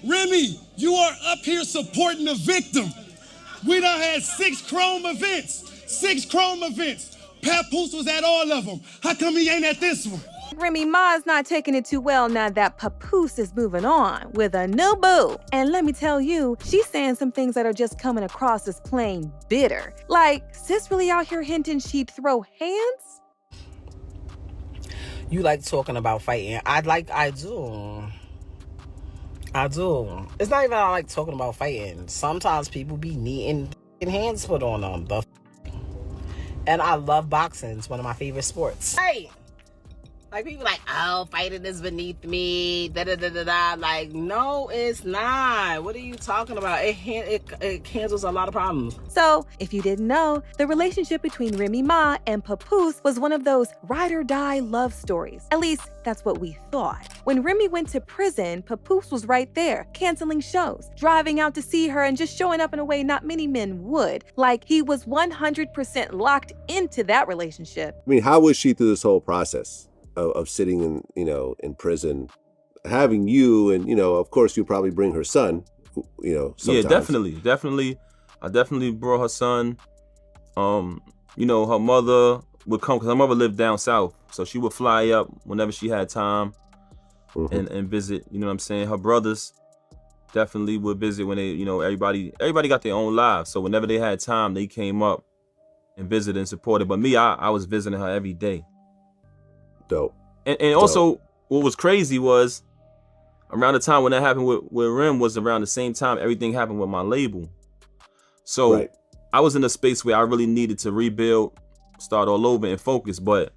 Remy, you are up here supporting the victim. We done had 6 chrome events. 6 chrome events. Papoose was at all of them. How come he ain't at this one? Remy Ma is not taking it too well now that Papoose is moving on with a new boo. And let me tell you, she's saying some things that are just coming across as plain bitter. Like, sis really out here hinting she'd throw hands? You like talking about fighting. I do. It's not even I like talking about fighting. Sometimes people be needing hands put on them. And I love boxing. It's one of my favorite sports. Hey! Like, people like, oh, fighting is beneath me, da-da-da-da-da. Like, no, it's not. What are you talking about? It handles a lot of problems. So, if you didn't know, the relationship between Remy Ma and Papoose was one of those ride-or-die love stories. At least, that's what we thought. When Remy went to prison, Papoose was right there, canceling shows, driving out to see her, and just showing up in a way not many men would. Like, he was 100% locked into that relationship. I mean, how was she through this whole process of sitting in prison, having you, and of course you probably bring her son, sometimes. Yeah, definitely. I definitely brought her son. Her mother would come because her mother lived down south, so she would fly up whenever she had time and visit. You know what I'm saying? Her brothers definitely would visit when they, everybody got their own lives, so whenever they had time, they came up and visited and supported. But me, I was visiting her every day. Dope. And also, what was crazy was around the time when that happened with Rem was around the same time everything happened with my label. So right. I was in a space where I really needed to rebuild, start all over and focus. But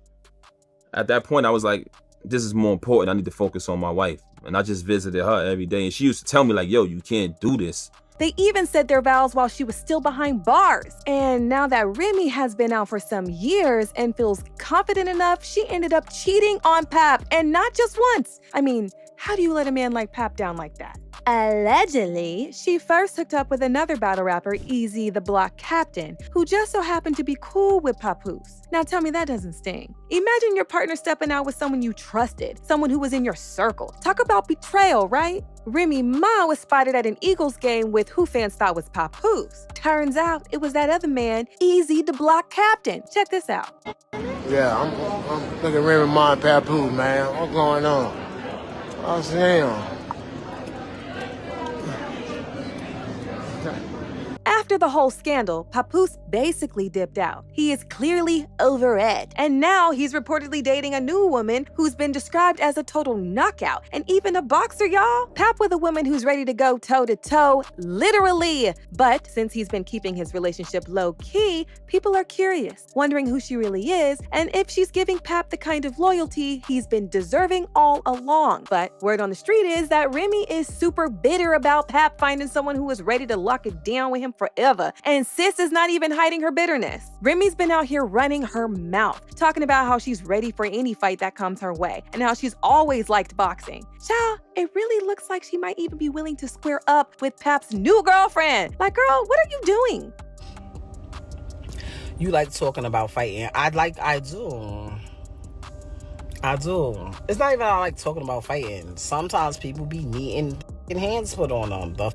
at that point, I was like, this is more important. I need to focus on my wife. And I just visited her every day. And she used to tell me like, yo, you can't do this. They even said their vows while she was still behind bars. And now that Remy has been out for some years and feels confident enough, she ended up cheating on Pap, and not just once. I mean, how do you let a man like Pap down like that? Allegedly, she first hooked up with another battle rapper, Easy the Block Captain, who just so happened to be cool with Papoose. Now tell me that doesn't sting. Imagine your partner stepping out with someone you trusted, someone who was in your circle. Talk about betrayal, right? Remy Ma was spotted at an Eagles game with who fans thought was Papoose. Turns out it was that other man, Easy the Block Captain. Check this out. Yeah, I'm looking at Remy Ma and Papoose, man. What's going on? Oh, damn. After the whole scandal, Papoose basically dipped out. He is clearly over it. And now he's reportedly dating a new woman who's been described as a total knockout and even a boxer, y'all. Pap with a woman who's ready to go toe-to-toe, literally. But since he's been keeping his relationship low-key, people are curious, wondering who she really is and if she's giving Pap the kind of loyalty he's been deserving all along. But word on the street is that Remy is super bitter about Pap finding someone who is ready to lock it down with him forever. And sis is not even hiding her bitterness. Remy's been out here running her mouth, talking about how she's ready for any fight that comes her way, and how she's always liked boxing. Child, it really looks like she might even be willing to square up with Pap's new girlfriend. Like, girl, what are you doing? You like talking about fighting. I do. It's not even I like talking about fighting. Sometimes people be needing hands put on them.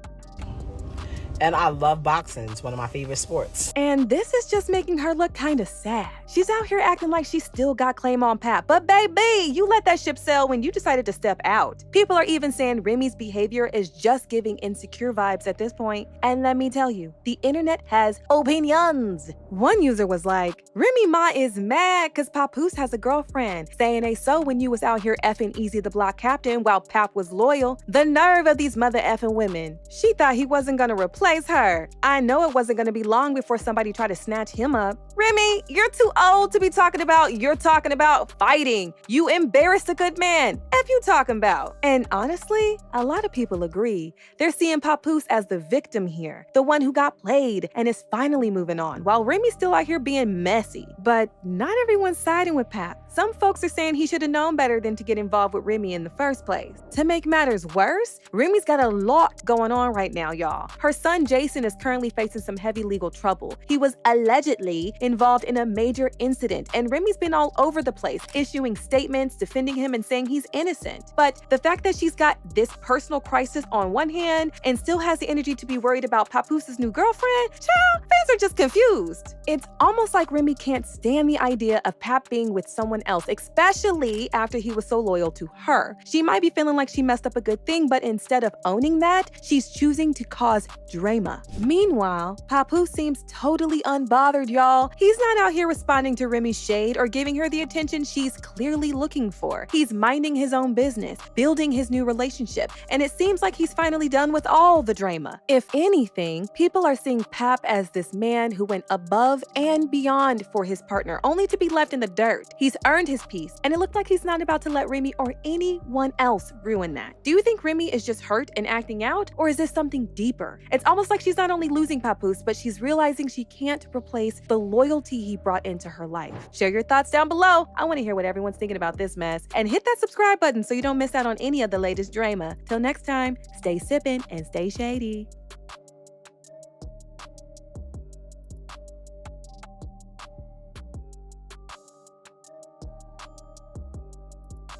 And I love boxing. It's one of my favorite sports. And this is just making her look kind of sad. She's out here acting like she still got claim on Pap. But baby, you let that ship sail when you decided to step out. People are even saying Remy's behavior is just giving insecure vibes at this point. And let me tell you, the internet has opinions. One user was like, Remy Ma is mad because Papoose has a girlfriend, saying they so when you was out here effing Easy the Block Captain while Pap was loyal. The nerve of these mother effing women. She thought he wasn't gonna replace her. I know it wasn't gonna be long before somebody tried to snatch him up. Remy, you're too old to be talking about you're talking about fighting. You embarrassed a good man. F you talking about. And honestly, a lot of people agree. They're seeing Papoose as the victim here, the one who got played and is finally moving on, while Remy's still out here being messy. But not everyone's siding with Pap. Some folks are saying he should have known better than to get involved with Remy in the first place. To make matters worse, Remy's got a lot going on right now, y'all. Her son son Jason is currently facing some heavy legal trouble. He was allegedly involved in a major incident, and Remy's been all over the place, issuing statements, defending him, and saying he's innocent. But the fact that she's got this personal crisis on one hand and still has the energy to be worried about Papoose' new girlfriend, child, fans are just confused. It's almost like Remy can't stand the idea of Pap being with someone else, especially after he was so loyal to her. She might be feeling like she messed up a good thing, but instead of owning that, she's choosing to cause drama. Meanwhile, Papoose seems totally unbothered, y'all. He's not out here responding to Remy's shade or giving her the attention she's clearly looking for. He's minding his own business, building his new relationship, and it seems like he's finally done with all the drama. If anything, people are seeing Pap as this man who went above and beyond for his partner, only to be left in the dirt. He's earned his peace, and it looked like he's not about to let Remy or anyone else ruin that. Do you think Remy is just hurt and acting out, or is this something deeper? It's almost like she's not only losing Papoose, but she's realizing she can't replace the loyalty he brought into her life. Share your thoughts down below. I want to hear what everyone's thinking about this mess. And hit that subscribe button so you don't miss out on any of the latest drama. Till next time, stay sippin' and stay shady.